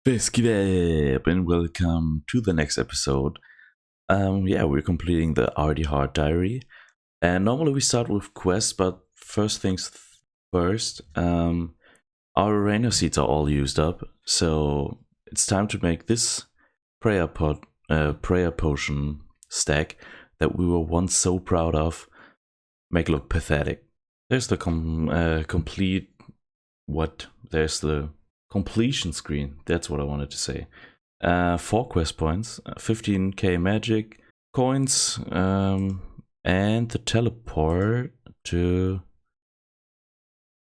WasgehtaUIM and welcome to the next episode. Yeah, we're completing the Arty Hard Diary, and normally we start with quests, but first things first, our arena seeds are all used up, so it's time to make this prayer potion stack that we were once so proud of make look pathetic. There's the there's the completion screen, that's what I wanted to say. 4 quest points, 15k magic, coins, and the teleport to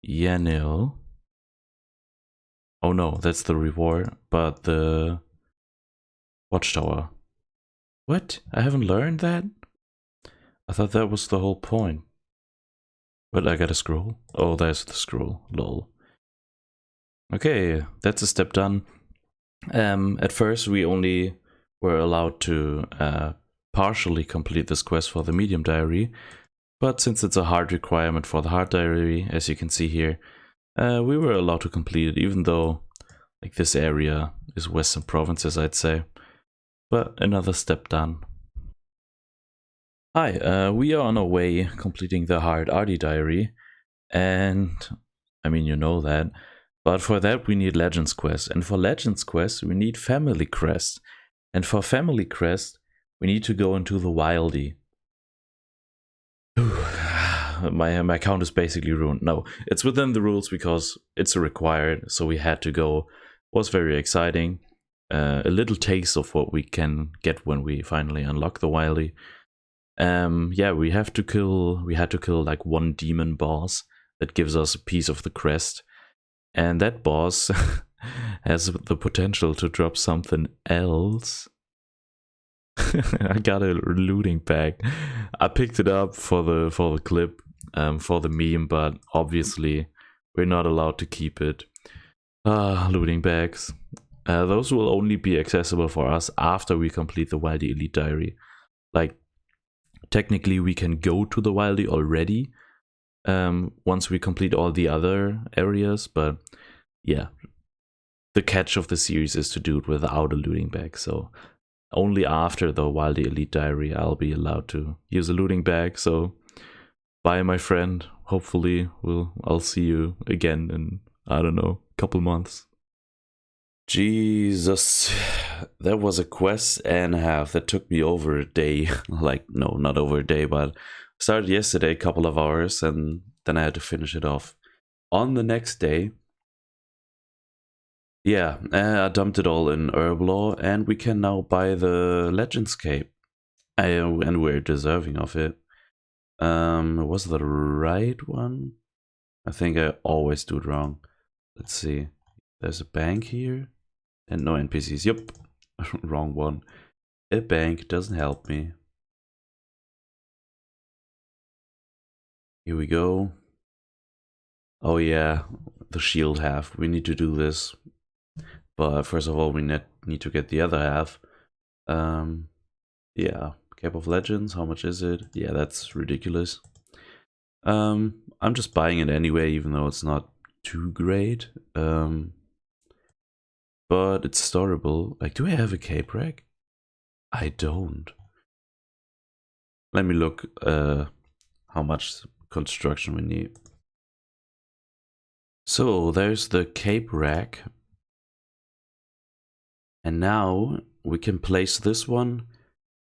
Yanil. Oh no, that's the reward, but the watchtower. What? I haven't learned that? I thought that was the whole point. But I got a scroll. Oh, there's the scroll, lol. Okay, that's a step done. At first we only were allowed to partially complete this quest for the medium diary, but since it's a hard requirement for the hard diary, as you can see here, we were allowed to complete it, even though like this area is western provinces, I'd say. But another step done. Hi, we are on our way completing the hard Arty diary, and I mean, you know that. But for that we need Legends Quest, and for Legends Quest we need Family Crest, and for Family Crest we need to go into the Wildy. My account is basically ruined. No, it's within the rules because it's required, so we had to go. It was very exciting. A little taste of what we can get when we finally unlock the Wildy. Yeah, we had to kill like one demon boss that gives us a piece of the crest. And that boss has the potential to drop something else. I got a looting bag. I picked it up for the clip, for the meme, but obviously we're not allowed to keep it. Looting bags. Those will only be accessible for us after we complete the Wildy Elite Diary. Like, technically we can go to the Wildy already, once we complete all the other areas, but yeah, the catch of the series is to do it without a looting bag, so only after the Wildy Elite Diary I'll be allowed to use a looting bag. So bye, my friend. Hopefully I'll see you again in, I don't know, a couple months. Jesus, that was a quest and a half that took me over a day. Like, no, not over a day, but started yesterday, a couple of hours, and then I had to finish it off on the next day. Yeah, I dumped it all in herb law, and we can now buy the Legendscape, and we're deserving of it. Was the right one? I think I always do it wrong. Let's see. There's a bank here, and no NPCs. Yup, wrong one. A bank doesn't help me. Here we go. Oh yeah, the shield half. We need to do this. But first of all, we need to get the other half. Yeah, Cap of Legends, how much is it? Yeah, that's ridiculous. I'm just buying it anyway, even though it's not too great. But it's storable. Like, do I have a cape rack? I don't. Let me look how much construction we need. So there's the cape rack. And now we can place this one.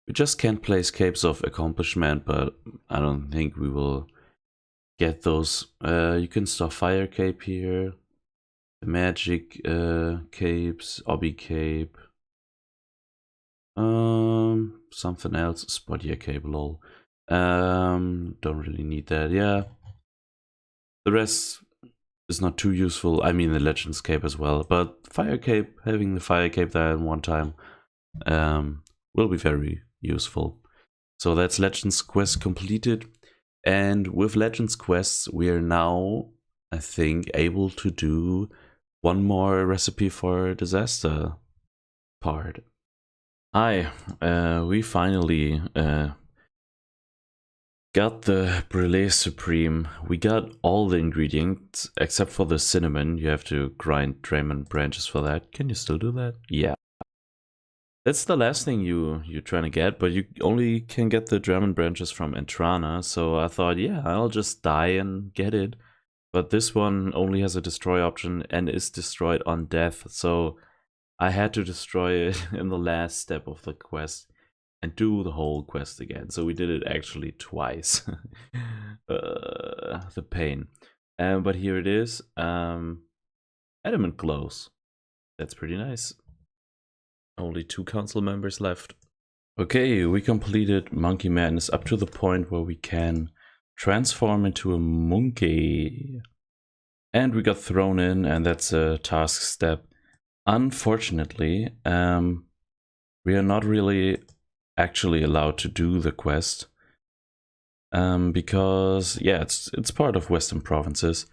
We just can't place capes of accomplishment, but I don't think we will get those. You can store fire cape here, the magic capes, obby cape, something else, spottier cape, lol. Don't really need that. Yeah, the rest is not too useful. I mean the Legends cape as well, but fire cape, having the fire cape there in one time will be very useful. So that's Legends quest completed, and with Legends quests we are now, I think, able to do one more recipe for disaster part. Hi, we finally got got the Brulee Supreme. We got all the ingredients except for the cinnamon. You have to grind Draymond branches for that. Can you still do that? Yeah. That's the last thing you're trying to get, but you only can get the Draymond branches from Entrana. So I thought, yeah, I'll just die and get it. But this one only has a destroy option and is destroyed on death. So I had to destroy it in the last step of the quest and do the whole quest again. So we did it actually twice. The pain. But here it is. Adamant Glows. That's pretty nice. Only 2 council members left. Okay, we completed Monkey Madness up to the point where we can transform into a monkey. And we got thrown in, and that's a task step. Unfortunately, we are not really actually allowed to do the quest. Because, yeah, it's part of Western Provinces.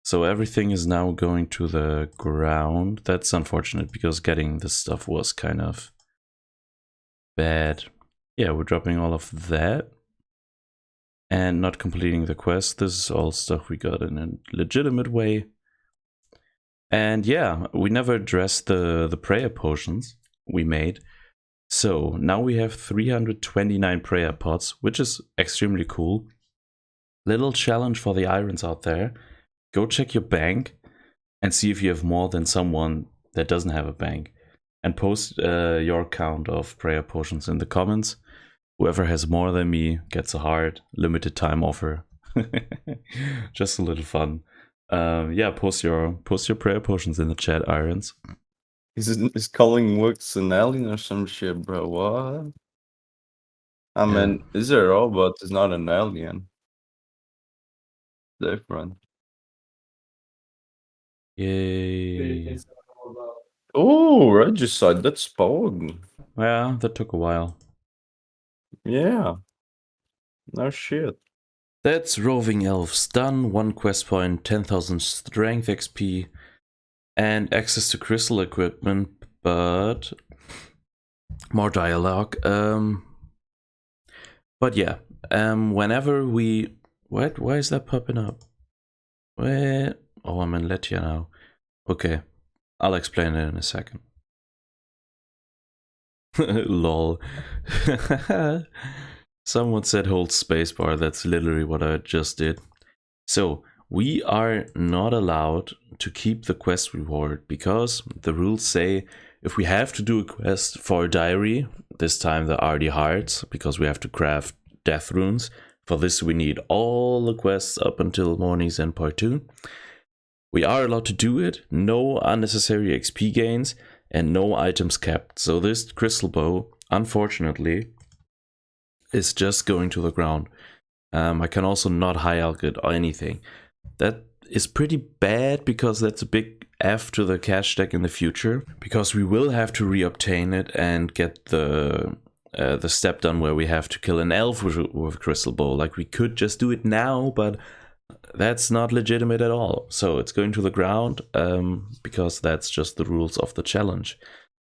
So everything is now going to the ground. That's unfortunate because getting this stuff was kind of bad. Yeah, we're dropping all of that and not completing the quest. This is all stuff we got in a legitimate way. And yeah, we never addressed the prayer potions we made. So now we have 329 prayer pots, which is extremely cool. Little challenge for the irons out there. Go check your bank and see if you have more than someone that doesn't have a bank. And post your count of prayer potions in the comments. Whoever has more than me gets a heart. Limited time offer. Just a little fun. Yeah, post your prayer potions in the chat, Irons. Is calling works an alien or some shit, bro? What? I mean, is a robot? It's not an alien. Different. Yay. Oh, Regicide, that's Pog. Yeah, that took a while. Yeah. No shit. That's Roving Elves done. 1 quest point, 10,000 strength XP, and access to crystal equipment, but more dialogue. But yeah, whenever we... What? Why is that popping up? Where? Oh, I'm in Letia now. Okay, I'll explain it in a second. Lol. Someone said hold spacebar. That's literally what I just did. So we are not allowed to keep the quest reward because the rules say if we have to do a quest for a diary, this time the Arty hearts, because we have to craft death runes. For this we need all the quests up until Morning's End Part 2. We are allowed to do it, no unnecessary XP gains, and no items kept. So this crystal bow, unfortunately, is just going to the ground. I can also not high alch it or anything. That is pretty bad because that's a big F to the cash stack in the future. Because we will have to reobtain it and get the step done where we have to kill an elf with a crystal bow. Like we could just do it now, but that's not legitimate at all. So it's going to the ground because that's just the rules of the challenge.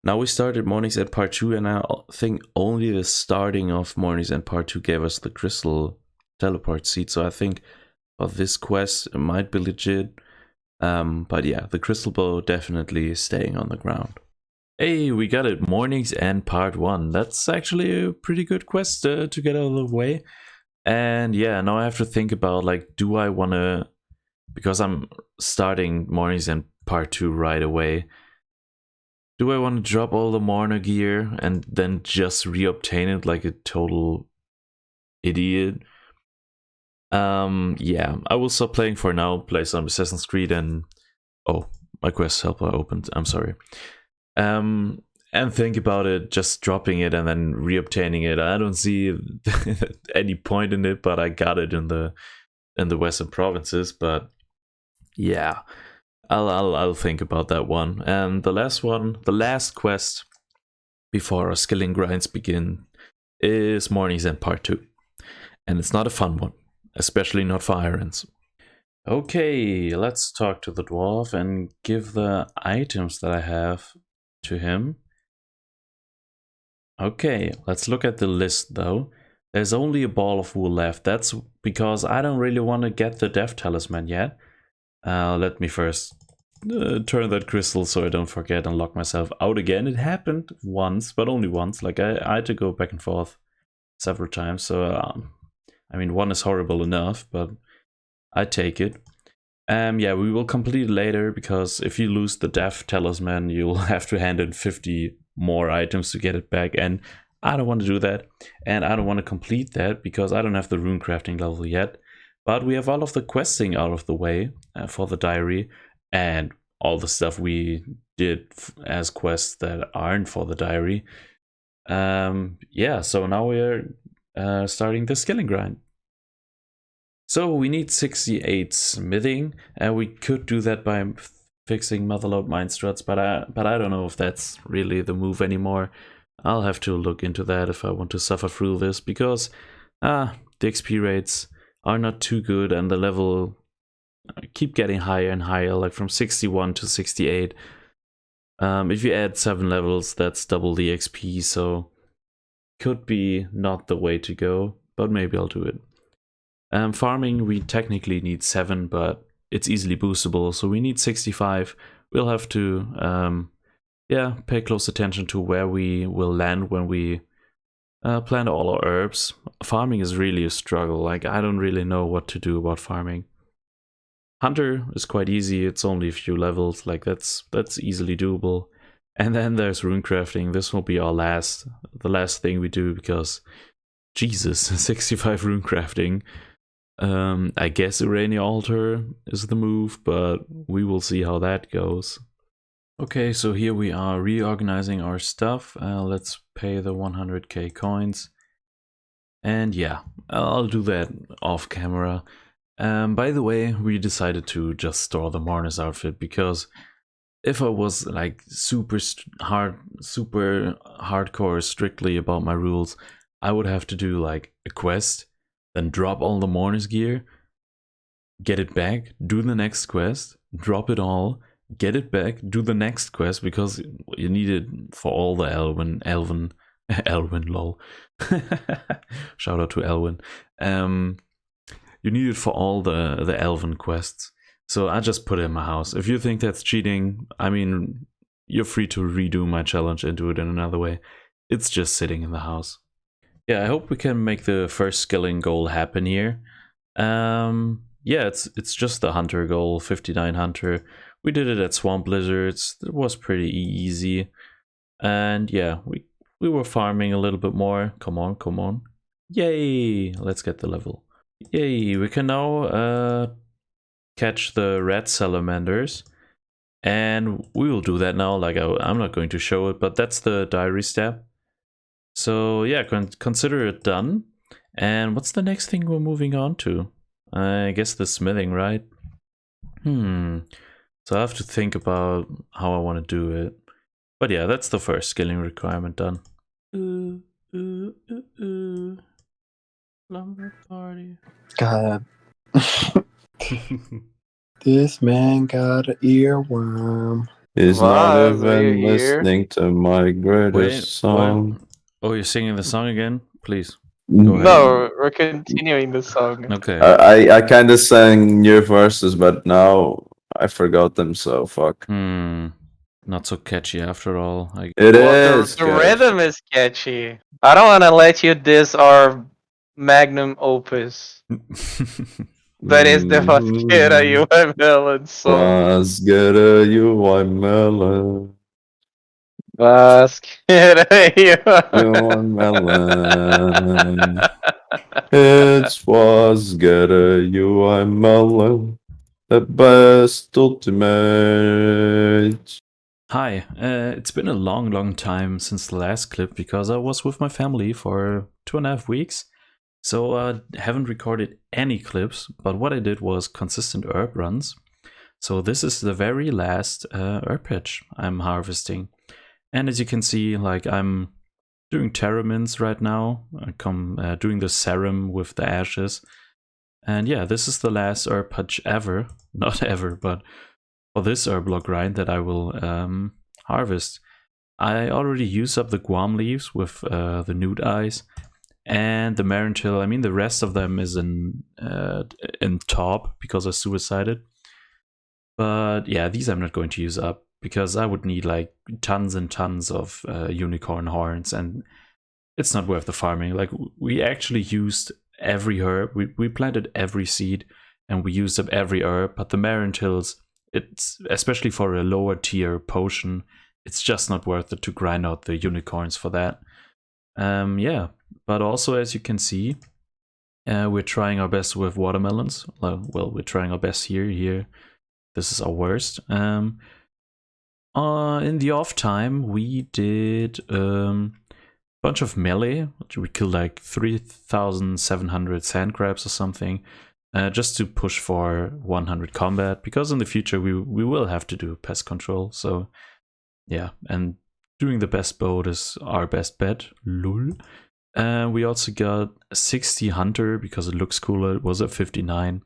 Now we started Morning's End Part 2, and I think only the starting of Morning's End Part 2 gave us the crystal teleport seed. So I think of this quest it might be legit. But yeah, the crystal bow definitely staying on the ground. Hey, we got it. Morning's End Part 1. That's actually a pretty good quest to get out of the way. And yeah, now I have to think about, like, do I want to... Because I'm starting Morning's End Part 2 right away. Do I want to drop all the Morna gear and then just reobtain it like a total idiot? Yeah, I will stop playing for now, play some Assassin's Creed and... Oh, my quest helper opened, I'm sorry. And think about it, just dropping it and then reobtaining it. I don't see any point in it, but I got it in the Western Provinces, but yeah. I'll think about that one. And the last one, the last quest before our skilling grinds begin is Morning's End Part 2. And it's not a fun one, especially not for Irons. Okay, let's talk to the dwarf and give the items that I have to him. Okay, let's look at the list though. There's only a ball of wool left. That's because I don't really want to get the death talisman yet. Let me first turn that crystal so I don't forget and lock myself out again. It happened once, but only once. Like I had to go back and forth several times. So I mean, one is horrible enough, but I take it. Yeah, we will complete it later, because if you lose the death talisman, you'll have to hand in 50 more items to get it back, and I don't want to do that, and I don't want to complete that because I don't have the rune crafting level yet. But we have all of the questing out of the way for the diary, and all the stuff we did as quests that aren't for the diary. Yeah, so now we're starting the skilling grind. So we need 68 smithing, and we could do that by fixing Motherlode mine struts, but I don't know if that's really the move anymore. I'll have to look into that if I want to suffer through this, because the XP rates are not too good, and the level keep getting higher and higher, like from 61 to 68. If you add 7 levels, that's double the XP, so could be not the way to go, but maybe I'll do it. Farming, we technically need 7, but it's easily boostable, so we need 65. We'll have to yeah, pay close attention to where we will land when we plant all our herbs. Farming is really a struggle. Like, I don't really know what to do about farming. Hunter is quite easy. It's only a few levels. Like, that's easily doable. And then there's rune crafting. This will be our the last thing we do, because Jesus, 65 rune crafting. I guess Urania Altar is the move, but we will see how that goes. Okay, so here we are reorganizing our stuff. Let's pay the 100k coins. And yeah, I'll do that off camera. By the way, we decided to just store the Mourner's outfit, because if I was like super hardcore strictly about my rules, I would have to do like a quest, then drop all the Mourner's gear, get it back, do the next quest, drop it all, get it back, do the next quest, because you need it for all the Elwyn lol. Shout out to Elwyn. You need it for all the Elven quests. So I just put it in my house. If you think that's cheating, I mean, you're free to redo my challenge and do it in another way. It's just sitting in the house. Yeah, I hope we can make the first skilling goal happen here. Yeah, it's just the hunter goal, 59 hunter. We did it at Swamp Lizards. It was pretty easy. And yeah, we were farming a little bit more. Come on, come on. Yay! Let's get the level. Yay, we can now catch the red salamanders. And we will do that now. Like, I'm not going to show it, but that's the diary step. So yeah, consider it done. And what's the next thing we're moving on to? I guess the smithing, right? So I have to think about how I want to do it. But yeah, that's the first skilling requirement done. Lumber party. God. This man got an earworm. He's Wow, not are even you here? listening to my greatest song. What? Oh, you're singing the song again? Please. Go ahead. No, we're continuing the song. Okay. I kind of sang your verses, but now I forgot them, so fuck. Not so catchy after all. It Well, is. the guys. rhythm is catchy. I don't want to let you diss our magnum opus. That is the wasgehtaUIMelon song. wasgehtaUIMelon. wasgehtaUIMelon. It's wasgehtaUIMelon. The best ultimate. Hi, it's been a long time since the last clip, because I was with my family for 2.5 weeks. So I haven't recorded any clips, but what I did was consistent herb runs. So this is the very last herb patch I'm harvesting. And as you can see, like, I'm doing Terramins right now. I'm doing the serum with the ashes. And yeah, this is the last herb patch ever. Not ever, but for this herblog grind that I will harvest. I already used up the Guam leaves with the nude eyes. And the Marintil, I mean, the rest of them is in top because I suicided. But yeah, these I'm not going to use up because I would need like tons and tons of unicorn horns, and it's not worth the farming. Like, we actually used every herb, we planted every seed, and we used up every herb. But the Marintils, it's especially for a lower tier potion, it's just not worth it to grind out the unicorns for that. Yeah, but also, as you can see, we're trying our best with watermelons. Well, we're trying our best here. This is our worst. In the off time, we did bunch of melee. We killed like 3,700 sand crabs or something, just to push for 100 combat, because in the future we will have to do pest control. So yeah, and doing the best boat is our best bet. Lol. We also got 60 hunter because it looks cooler. It was at 59,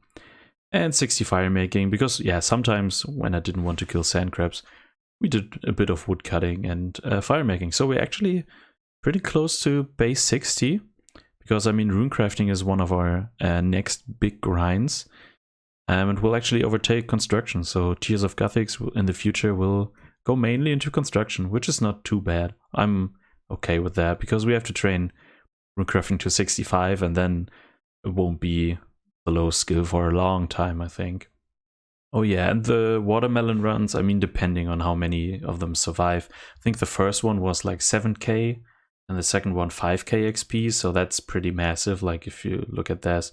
and 60 fire making because, yeah, sometimes when I didn't want to kill sand crabs, we did a bit of wood cutting and fire making. So we're actually pretty close to base 60, because I mean, rune crafting is one of our next big grinds, and we'll actually overtake construction. So Tears of Gothics in the future will go mainly into construction, which is not too bad. I'm okay with that because we have to train rune crafting to 65, and then it won't be below skill for a long time, I think. Oh yeah, and the watermelon runs, I mean, depending on how many of them survive. I think the first one was like 7k, and the second one 5k XP, so that's pretty massive. Like, if you look at this,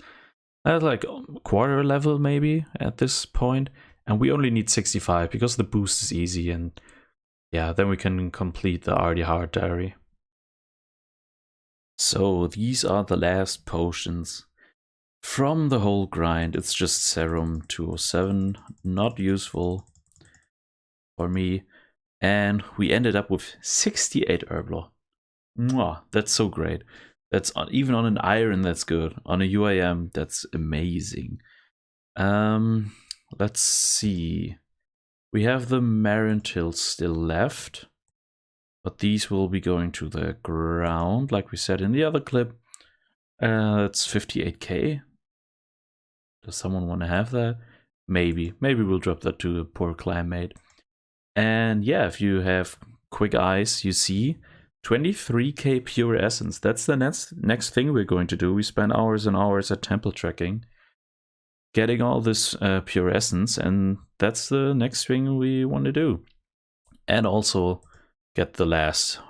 that's like quarter level maybe at this point, and we only need 65 because the boost is easy, and yeah, then we can complete the Arty hard diary. So these are the last potions from the whole grind. It's just serum 207, not useful for me, and we ended up with 68 herb lore. Mwah, that's so great. That's even on an iron, that's good. On a UIM, that's amazing. Let's see. We have the Marintils still left, but these will be going to the ground, like we said in the other clip. It's 58k. Does someone want to have that? Maybe we'll drop that to a poor clanmate. And yeah, if you have quick eyes, you see 23k pure essence. That's the next thing we're going to do. We spend hours and hours at temple tracking, getting all this pure essence, and that's the next thing we want to do. And also get the last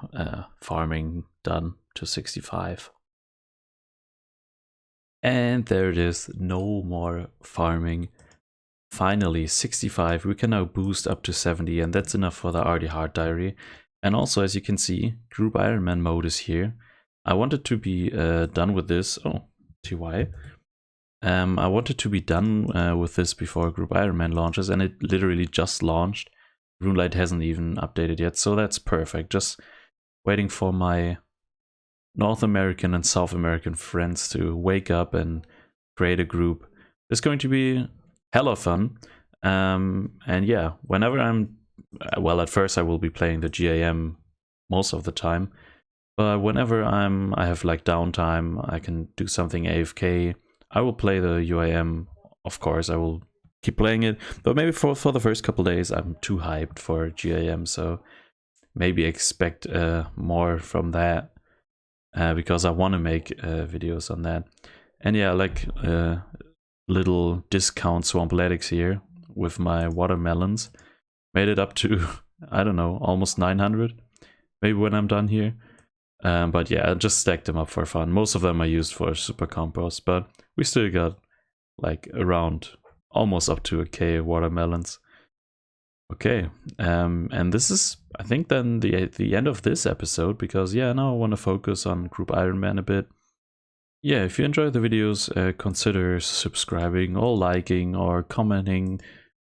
farming done to 65. And there it is, no more farming. Finally, 65. We can now boost up to 70, and that's enough for the Arty hard diary. And also, as you can see, Group Iron Man mode is here. I wanted to be done with this. Oh, TY. I wanted to be done with this before Group Iron Man launches, and it literally just launched. RuneLight hasn't even updated yet, so that's perfect. Just waiting for my North American and South American friends to wake up and create a group. It's going to be hella fun. And yeah, whenever I'm, well, at first I will be playing the GAM most of the time, but whenever I have like downtime, I can do something AFK, I will play the UIM. Of course, I will keep playing it, but maybe for the first couple days I'm too hyped for GAM, so maybe expect more from that. Because I want to make videos on that. And yeah, like little discount Swampletics here with my watermelons. Made it up to, I don't know, almost 900 maybe when I'm done here. But yeah, I just stacked them up for fun. Most of them I used for super compost, but we still got like around almost up to a K watermelons. Okay, and this is, I think, then the end of this episode, because yeah, now I want to focus on Group Iron Man a bit. Yeah, if you enjoy the videos, consider subscribing or liking or commenting.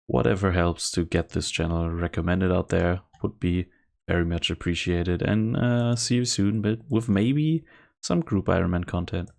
Whatever helps to get this channel recommended out there would be very much appreciated. And see you soon, but with maybe some Group Iron Man content.